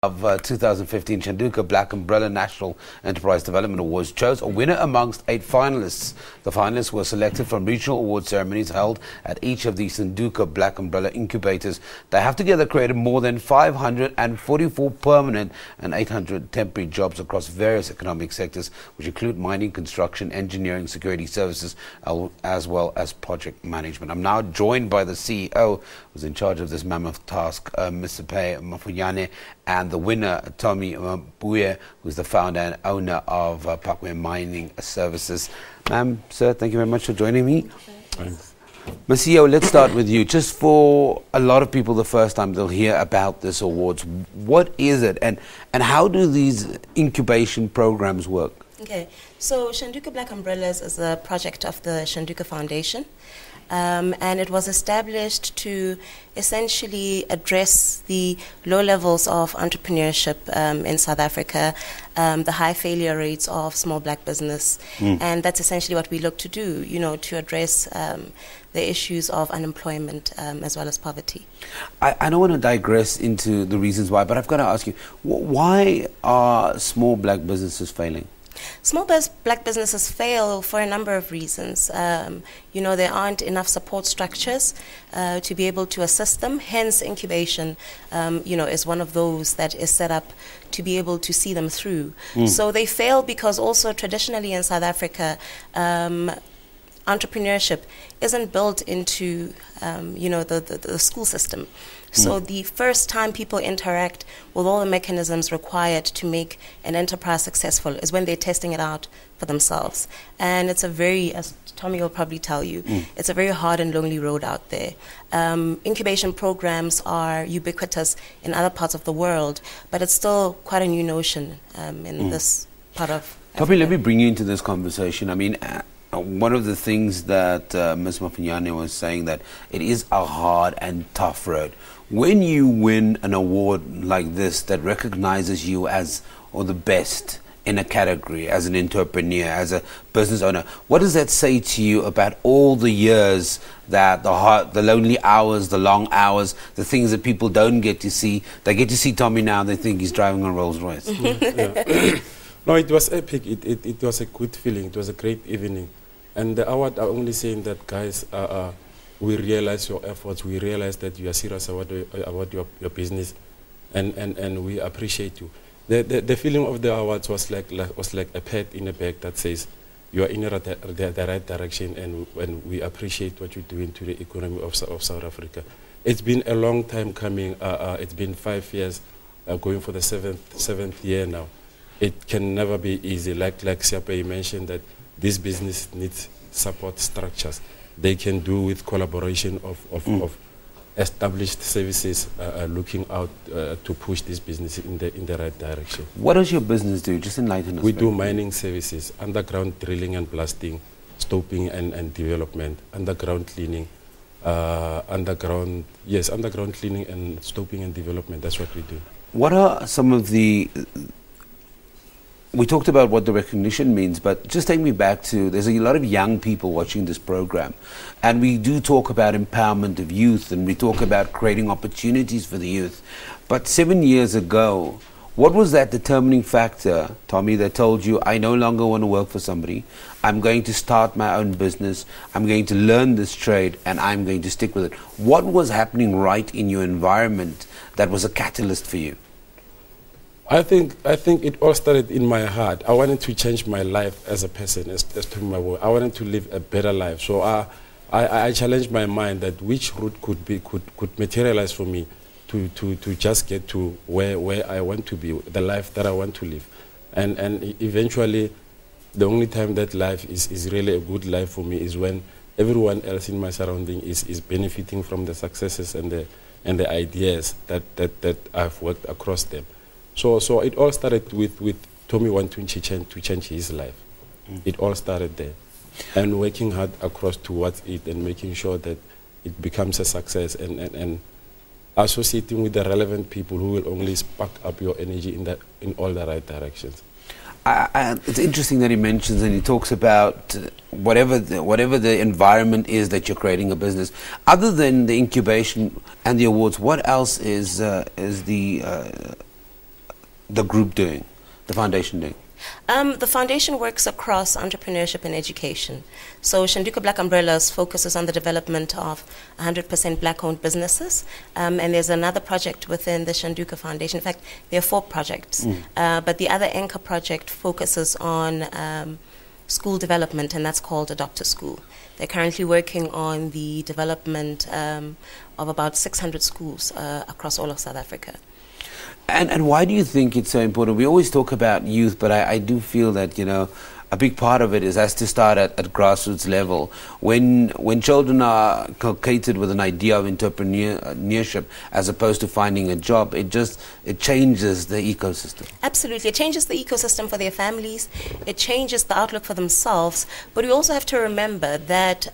of 2015 Shanduka Black Umbrella National Enterprise Development Awards chose a winner amongst 8 finalists. The finalists were selected from regional award ceremonies held at each of the Shanduka Black Umbrella incubators. They have together created more than 544 permanent and 800 temporary jobs across various economic sectors, which include mining, construction, engineering, security services, as well as project management. I'm now joined by the CEO, who's in charge of this mammoth task, Mr. Mafoyane, and the winner, Tommy Maboe, who's the founder and owner of Maboe Mining Services. Ma'am, sir, thank you very much for joining me. Thanks. CEO, let's start with you. Just for a lot of people, the first time they'll hear about this awards, what is it and how do these incubation programs work? Okay, so Shanduka Black Umbrellas is a project of the Shanduka Foundation. And it was established to essentially address the low levels of entrepreneurship in South Africa, the high failure rates of small black business. And that's essentially what we look to do, you know, to address the issues of unemployment as well as poverty. I don't want to digress into the reasons why, but I've got to ask you, why are small black businesses failing? Small black businesses fail for a number of reasons. You know, there aren't enough support structures to be able to assist them. Hence, incubation, you know, is one of those that is set up to be able to see them through. So they fail because also traditionally in South Africa, entrepreneurship isn't built into, you know, the school system. So the first time people interact with all the mechanisms required to make an enterprise successful is when they're testing it out for themselves. And it's a very, as Tommy will probably tell you, it's a very hard and lonely road out there. Incubation programs are ubiquitous in other parts of the world, but it's still quite a new notion in this part of Tommy, let me bring you into this conversation. I mean, one of the things that Ms. Mafoyane was saying, that it is a hard and tough road. When you win an award like this that recognizes you as the best in a category, as an entrepreneur, as a business owner, what does that say to you about all the years that the lonely hours, the long hours, the things that people don't get to see? They get to see Tommy now, they think he's driving a Rolls Royce. No, it was epic. It was a good feeling. It was a great evening. And the award are only saying that, guys, we realize your efforts. We realize that you are serious about your business, and we appreciate you. The feeling of the awards was like a pat in a bag that says you are in the right direction, and we appreciate what you're doing to the economy of South Africa. It's been a long time coming. It's been 5 years, going for the seventh year now. It can never be easy. Like Siape mentioned, that this business needs support structures. They can do with collaboration of established services looking out to push this business in the right direction. What does your business do? Just enlighten us. We do mining services, underground drilling and blasting, stoping and development, underground cleaning, underground cleaning and stoping and development. That's what we do. What are some of the... We talked about what the recognition means, but just take me back to, there's a lot of young people watching this program, and we do talk about empowerment of youth, and we talk about creating opportunities for the youth. But 7 years ago, what was that determining factor, Tommy, that told you, I no longer want to work for somebody, I'm going to start my own business, I'm going to learn this trade, and I'm going to stick with it? What was happening right in your environment that was a catalyst for you? I think it all started in my heart. I wanted to change my life as a person, as to my work. I wanted to live a better life. So I challenged my mind that which route could materialize for me to just get to where I want to be, the life that I want to live. And eventually, the only time that life is really a good life for me is when everyone else in my surrounding is benefiting from the successes and the ideas that I've worked across them. So it all started with Tommy wanting to change his life. It all started there. And working hard across towards it and making sure that it becomes a success and associating with the relevant people who will only spark up your energy in all the right directions. It's interesting that he mentions and he talks about whatever the environment is that you're creating a business. Other than the incubation and the awards, what else is the the group doing, the foundation doing? The foundation works across entrepreneurship and education. So Shanduka Black Umbrellas focuses on the development of 100% black-owned businesses. And there's another project within the Shanduka Foundation. In fact, there are 4 projects. But the other anchor project focuses on school development, and that's called Adopt a School. They're currently working on the development of about 600 schools across all of South Africa. And why do you think it's so important? We always talk about youth, but I do feel that, you know, a big part of it has to start at grassroots level. When children are inculcated with an idea of entrepreneurship as opposed to finding a job, it changes the ecosystem. Absolutely. It changes the ecosystem for their families. It changes the outlook for themselves. But we also have to remember that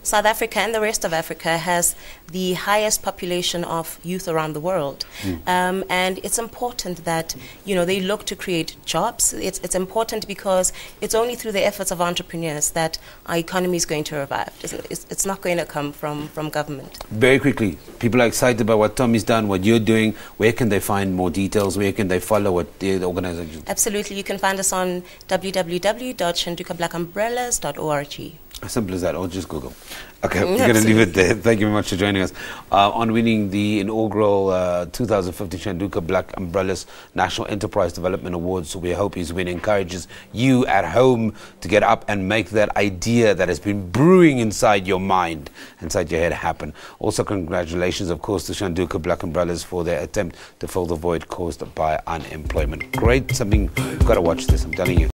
South Africa and the rest of Africa has the highest population of youth around the world. And it's important that, you know, they look to create jobs. It's important because it's only through the efforts of entrepreneurs that our economy is going to revive. It's not going to come from government. Very quickly, people are excited about what Tommy's done, what you're doing. Where can they find more details? Where can they follow what the organization? Absolutely. You can find us on www.shandukablackumbrellas.org. As simple as that, or just Google. Okay, we're going to leave it there. Thank you very much for joining us. On winning the inaugural 2015 Shanduka Black Umbrellas National Enterprise Development Awards, so we hope his win encourages you at home to get up and make that idea that has been brewing inside your mind, inside your head, happen. Also, congratulations, of course, to Shanduka Black Umbrellas for their attempt to fill the void caused by unemployment. Great, something, you've got to watch this, I'm telling you.